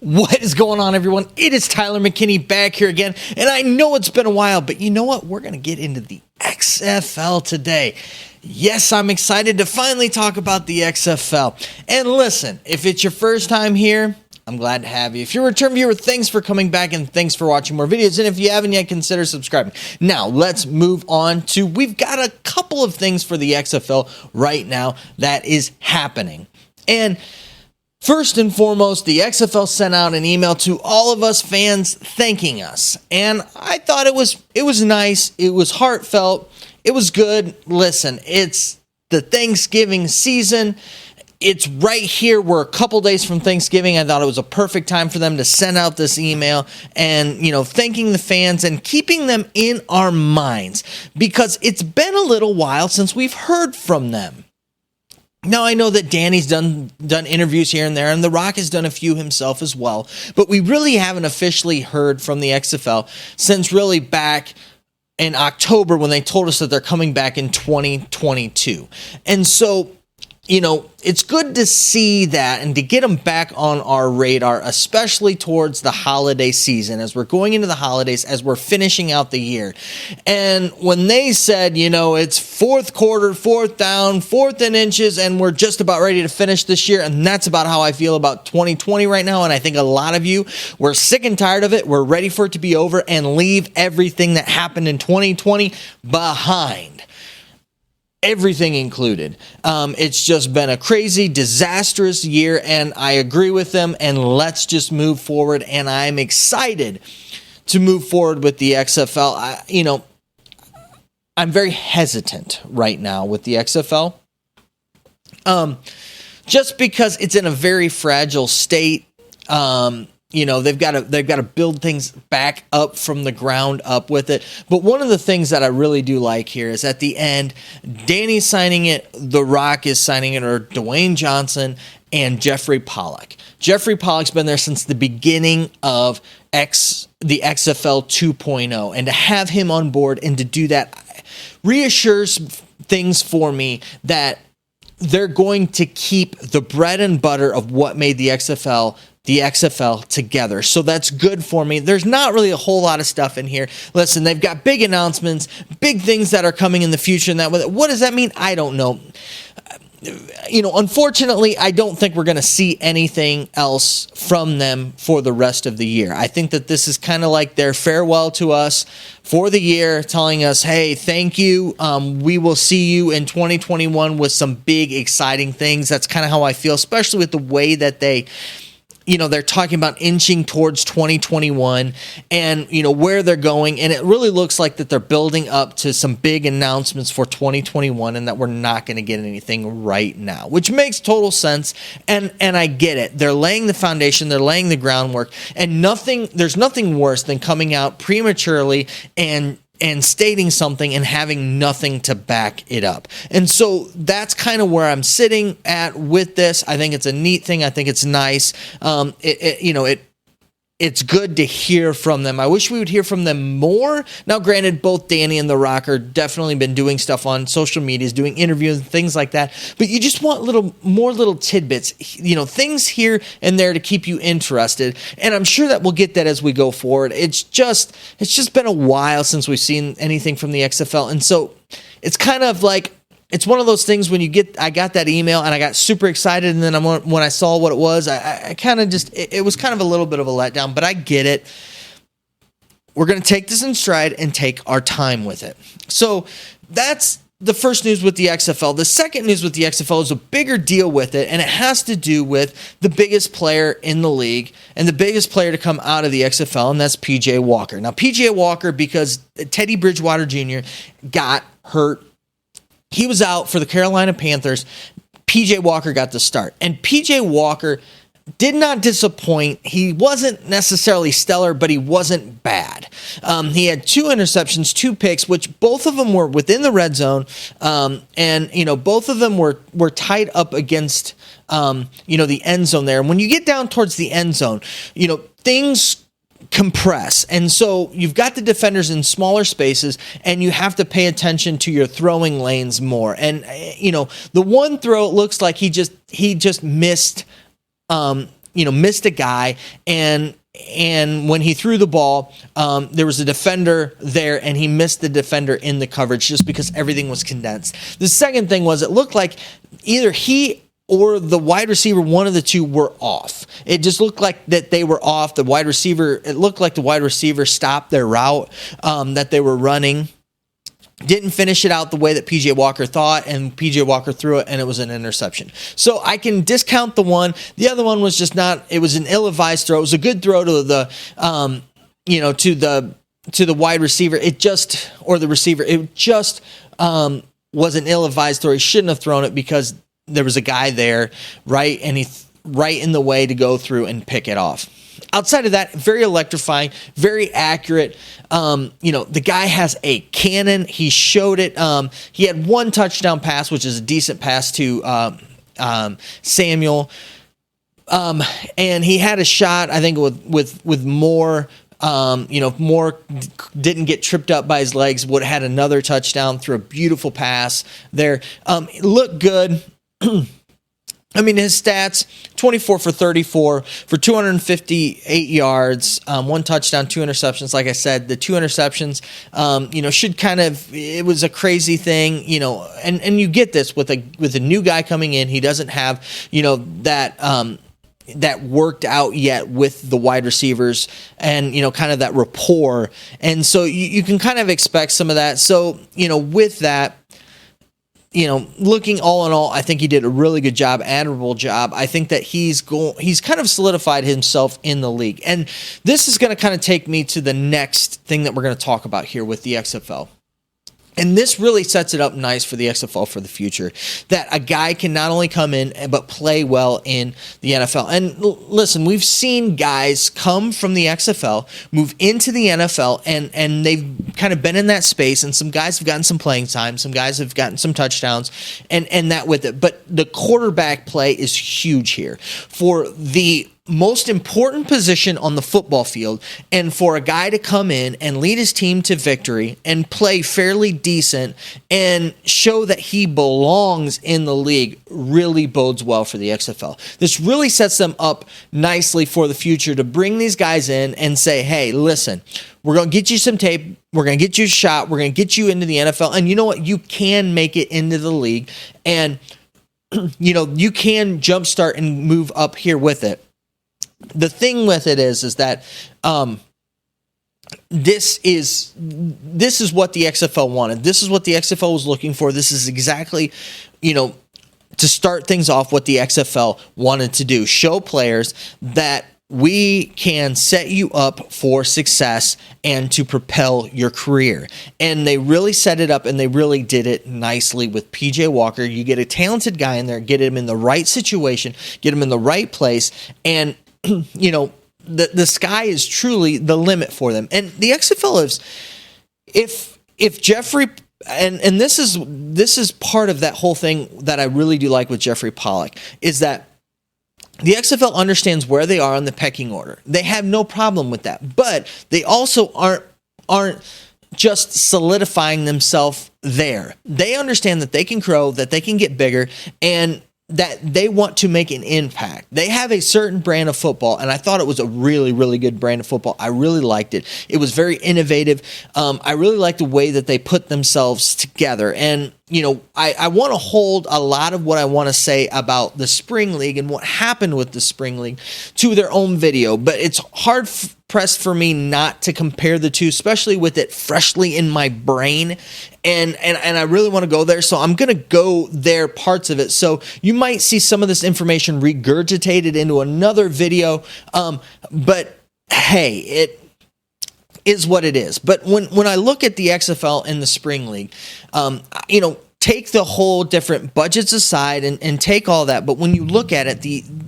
What is going on, everyone? It is Tyler McKinney back here again, and I know it's been a while, but you know what? We're going to get into the XFL today. Yes, I'm excited to finally talk about the XFL. And listen, if it's your first time here, I'm glad to have you. If you're a return viewer, thanks for coming back and thanks for watching more videos. And if you haven't yet, consider subscribing. Now, let's move on to, we've got a couple of things for the XFL right now that is happening. And first and foremost, the XFL sent out an email to all of us fans thanking us. And I thought it was nice. It was heartfelt. It was good. Listen, it's the Thanksgiving season. It's right here. We're a couple days from Thanksgiving. I thought it was a perfect time for them to send out this email and, thanking the fans and keeping them in our minds because it's been a little while since we've heard from them. Now, I know that Danny's done interviews here and there, and The Rock has done a few himself as well, but we really haven't officially heard from the XFL since really back in October when they told us that they're coming back in 2022. And so, it's good to see that and to get them back on our radar, especially towards the holiday season, as we're going into the holidays, as we're finishing out the year. And when they said, it's fourth quarter, fourth down, fourth and inches, and we're just about ready to finish this year, and that's about how I feel about 2020 right now, and I think a lot of you, we're sick and tired of it. We're ready for it to be over and leave everything that happened in 2020 behind. Everything included. It's just been a crazy, disastrous year, and I agree with them, and let's just move forward, and I'm excited to move forward with the XFL. I'm very hesitant right now with the XFL, just because it's in a very fragile state. They've got to build things back up from the ground up with it. But one of the things that I really do like here is at the end, Danny's signing it, The Rock is signing it, or Dwayne Johnson and Jeffrey Pollock. Jeffrey Pollock's been there since the beginning of the XFL 2.0, and to have him on board and to do that reassures things for me that they're going to keep the bread and butter of what made the XFL together. So that's good for me. There's not really a whole lot of stuff in here. Listen, they've got big announcements, big things that are coming in the future. And what does that mean? I don't know. Unfortunately, I don't think we're going to see anything else from them for the rest of the year. I think that this is kind of like their farewell to us for the year, telling us, hey, thank you. We will see you in 2021 with some big, exciting things. That's kind of how I feel, especially with the way that they're talking about inching towards 2021 and, where they're going. And it really looks like that they're building up to some big announcements for 2021 and that we're not going to get anything right now, which makes total sense. And I get it. They're laying the foundation. They're laying the groundwork, and there's nothing worse than coming out prematurely and stating something and having nothing to back it up. And so that's kind of where I'm sitting at with this. I think it's a neat thing. I think it's nice. It's good to hear from them. I wish we would hear from them more. Now, granted, both Danny and The Rock are definitely been doing stuff on social medias, doing interviews and things like that. But you just want more little tidbits, things here and there to keep you interested. And I'm sure that we'll get that as we go forward. It's just been a while since we've seen anything from the XFL. And so it's kind of like, it's one of those things when I got that email and I got super excited, and then when I saw what it was, I kind of it was kind of a little bit of a letdown, but I get it. We're going to take this in stride and take our time with it. So that's the first news with the XFL. The second news with the XFL is a bigger deal with it, and it has to do with the biggest player in the league and the biggest player to come out of the XFL, and that's P.J. Walker. Now, P.J. Walker, because Teddy Bridgewater Jr. got hurt, he was out for the Carolina Panthers. P.J. Walker got the start. And P.J. Walker did not disappoint. He wasn't necessarily stellar, but he wasn't bad. He had 2 interceptions, 2 picks, which both of them were within the red zone. And both of them were tied up against, the end zone there. And when you get down towards the end zone, things compress. And so you've got the defenders in smaller spaces, and you have to pay attention to your throwing lanes more. And, the one throw, it looks like he just missed, missed a guy, and when he threw the ball, there was a defender there, and he missed the defender in the coverage just because everything was condensed. The second thing was, it looked like either he or the wide receiver, one of the two, were off. It just looked like that they were off. It looked like the wide receiver stopped their route that they were running. Didn't finish it out the way that P.J. Walker thought, and P.J. Walker threw it, and it was an interception. So I can discount the one. The other one was just not. It was an ill-advised throw. It was a good throw to the, to the wide receiver. The receiver. It just was an ill-advised throw. He shouldn't have thrown it because there was a guy there, right, and he right in the way to go through and pick it off. Outside of that, very electrifying, very accurate. The guy has a cannon. He showed it. He had one touchdown pass, which is a decent pass to Samuel. And he had a shot, I think, with more. Moore didn't get tripped up by his legs. Would have had another touchdown through a beautiful pass there. Looked good. His stats, 24 for 34 for 258 yards, one touchdown, two interceptions. Like I said, the two interceptions, should kind of, it was a crazy thing, and you get this with a new guy coming in. He doesn't have, that worked out yet with the wide receivers and, kind of that rapport. And so you can kind of expect some of that. So, with that, looking all in all, I think he did a really good job, admirable job. I think that he's kind of solidified himself in the league. And this is going to kind of take me to the next thing that we're going to talk about here with the XFL. And this really sets it up nice for the XFL for the future, that a guy can not only come in but play well in the NFL. And listen, we've seen guys come from the XFL, move into the NFL, and they've kind of been in that space, and some guys have gotten some playing time, some guys have gotten some touchdowns, and that with it. But the quarterback play is huge here. For the most important position on the football field, and for a guy to come in and lead his team to victory and play fairly decent and show that he belongs in the league really bodes well for the XFL. This really sets them up nicely for the future to bring these guys in and say, hey, listen, we're going to get you some tape. We're going to get you a shot. We're going to get you into the NFL. And you know what? You can make it into the league, and you can jumpstart and move up here with it. The thing with it is that this is what the XFL wanted. This is what the XFL was looking for. This is exactly, to start things off, what the XFL wanted to do. Show players that we can set you up for success and to propel your career. And they really set it up, and they really did it nicely with PJ Walker. You get a talented guy in there, get him in the right situation, get him in the right place, and the sky is truly the limit for them. And the XFL is, if Jeffrey, and this is part of that whole thing that I really do like with Jeffrey Pollock, is that the XFL understands where they are on the pecking order. They have no problem with that, but they also aren't just solidifying themselves there. They understand that they can grow, that they can get bigger, and that they want to make an impact. They have a certain brand of football, and I thought it was a really, really good brand of football. I really liked it. It was very innovative. I really liked the way that they put themselves together. And, I want to hold a lot of what I want to say about the Spring League and what happened with the Spring League to their own video, but it's hard pressed for me not to compare the two, especially with it freshly in my brain. And I really want to go there, so I'm going to go there parts of it. So you might see some of this information regurgitated into another video, but hey, it is what it is. But when I look at the XFL and the Spring League, take the whole different budgets aside and take all that. But when you look at it,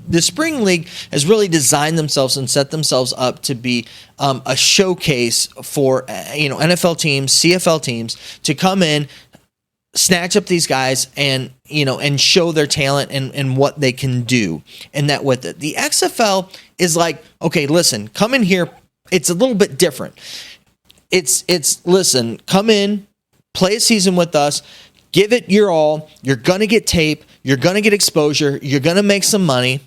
the Spring League has really designed themselves and set themselves up to be a showcase for NFL teams, CFL teams to come in, snatch up these guys and show their talent and what they can do. And that with it, the XFL is like, okay, listen, come in here. It's a little bit different. It's listen, come in, play a season with us, give it your all. You're going to get tape. You're going to get exposure. You're going to make some money.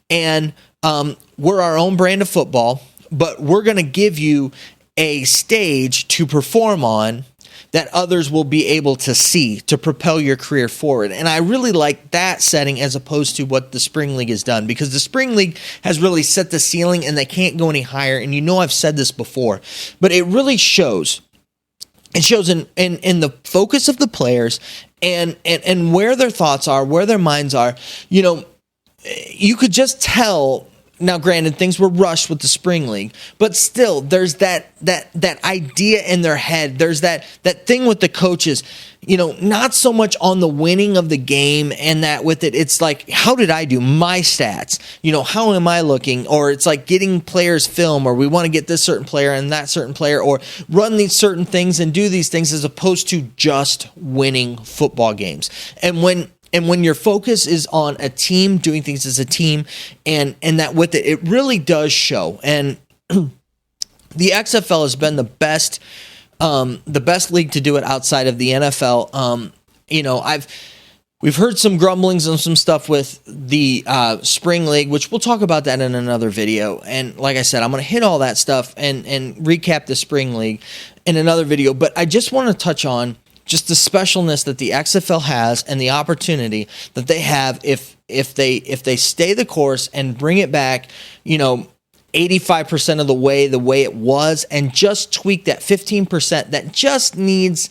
And we're our own brand of football, but we're going to give you a stage to perform on that others will be able to see to propel your career forward. And I really like that setting as opposed to what the Spring League has done, because the Spring League has really set the ceiling and they can't go any higher. And you know I've said this before, but it really shows. It shows in the focus of the players and where their thoughts are, where their minds are. You know, you could just tell. Now, granted, things were rushed with the Spring League, but still, there's that idea in their head. There's that thing with the coaches, you know, not so much on the winning of the game and that with it. It's like, how did I do? My stats, you know, how am I looking? Or it's like getting players film, or we want to get this certain player and that certain player, or run these certain things and do these things, as opposed to just winning football games. And when your focus is on a team, doing things as a team, and that with it, it really does show. And the XFL has been the best league to do it outside of the NFL. You know, we've heard some grumblings and some stuff with the Spring League, which we'll talk about that in another video. And like I said, I'm going to hit all that stuff and recap the Spring League in another video. But I just want to touch on just the specialness that the XFL has and the opportunity that they have if they stay the course and bring it back, you know, 85% of the way it was, and just tweak that 15% that just needs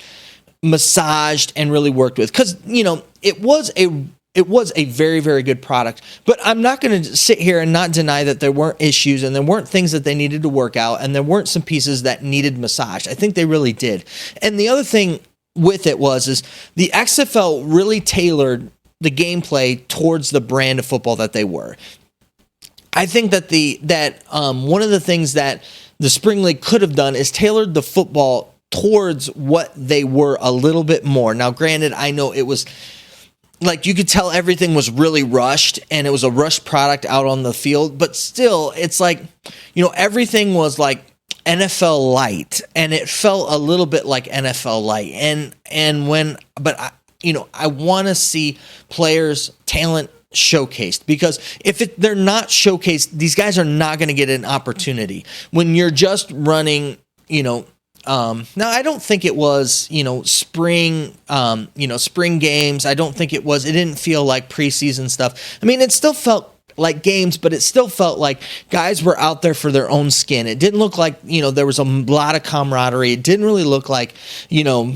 massaged and really worked with. Because, you know, it was a very, very good product, but I'm not going to sit here and not deny that there weren't issues and there weren't things that they needed to work out, and there weren't some pieces that needed massaged. I think they really did. And the other thing with it is the XFL really tailored the gameplay towards the brand of football that they were. I think that one of the things that the Spring League could have done is tailored the football towards what they were a little bit more. Now, granted, I know it was like you could tell everything was really rushed and it was a rushed product out on the field, but still, it's like, you know, everything was like NFL light, and it felt a little bit like NFL light. I want to see players' talent showcased, because if they're not showcased, these guys are not going to get an opportunity. When you're just running, you know, now I don't think it was, you know, spring games. I don't think it didn't feel like preseason stuff. I mean, it still felt like games, but it still felt like guys were out there for their own skin. It didn't look like, you know, there was a lot of camaraderie. It didn't really look like, you know,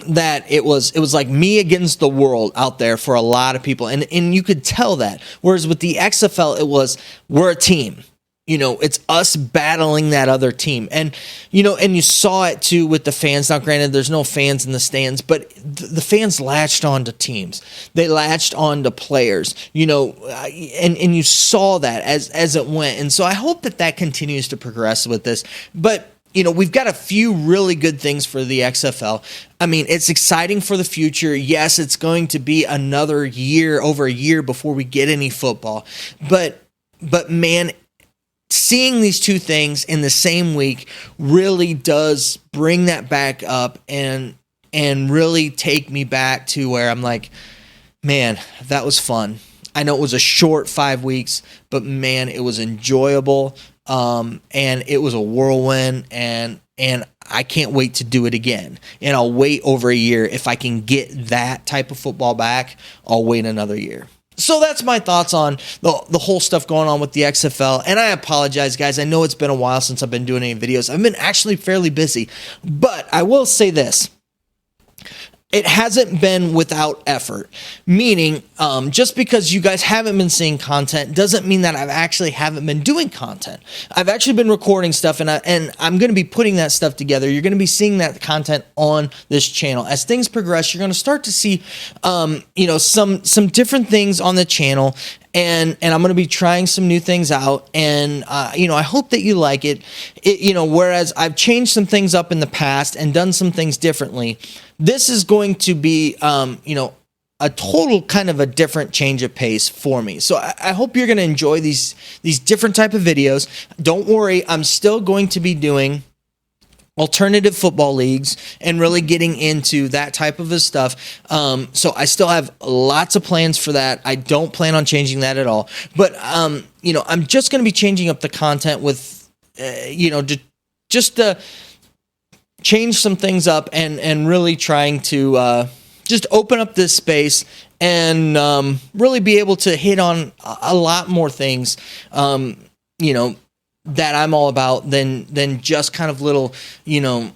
that it was like me against the world out there for a lot of people. And you could tell that. Whereas with the XFL, we're a team. You know, it's us battling that other team. And, you know, and you saw it too with the fans. Now, granted, there's no fans in the stands, but the fans latched on to teams. They latched on to players, you know, and you saw that as it went. And so I hope that continues to progress with this. But, you know, we've got a few really good things for the XFL. I mean, it's exciting for the future. Yes, it's going to be over a year before we get any football. But man, seeing these two things in the same week really does bring that back up and really take me back to where I'm like, man, that was fun. I know it was a short 5 weeks, but man, it was enjoyable. And it was a whirlwind, and I can't wait to do it again. And I'll wait over a year. If I can get that type of football back, I'll wait another year. So that's my thoughts on the whole stuff going on with the XFL. And I apologize, guys. I know it's been a while since I've been doing any videos. I've been actually fairly busy. But I will say this. It hasn't been without effort, meaning just because you guys haven't been seeing content doesn't mean that I actually haven't been doing content. I've actually been recording stuff, and I'm going to be putting that stuff together. You're going to be seeing that content on this channel. As things progress, you're going to start to see, some different things on the channel. And I'm going to be trying some new things out, and I hope that you like it. Whereas I've changed some things up in the past and done some things differently, this is going to be a total kind of a different change of pace for me. So I hope you're going to enjoy these different type of videos. Don't worry, I'm still going to be doing alternative football leagues and really getting into that type of stuff. So I still have lots of plans for that. I don't plan on changing that at all. But, I'm just going to be changing up the content with, just to change some things up and really trying to just open up this space and really be able to hit on a lot more things, that I'm all about than just kind of little, the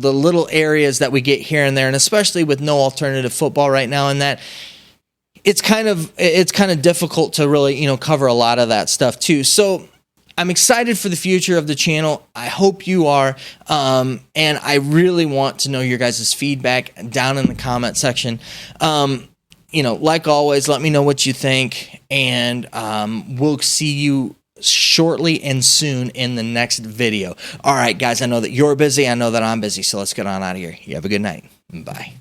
little areas that we get here and there, and especially with no alternative football right now, and that it's kind of difficult to really, cover a lot of that stuff too. So I'm excited for the future of the channel. I hope you are, and I really want to know your guys' feedback down in the comment section. Like always, let me know what you think, and we'll see you shortly and soon in the next video. All right, guys, I know that you're busy. I know that I'm busy, so let's get on out of here. You have a good night. Bye.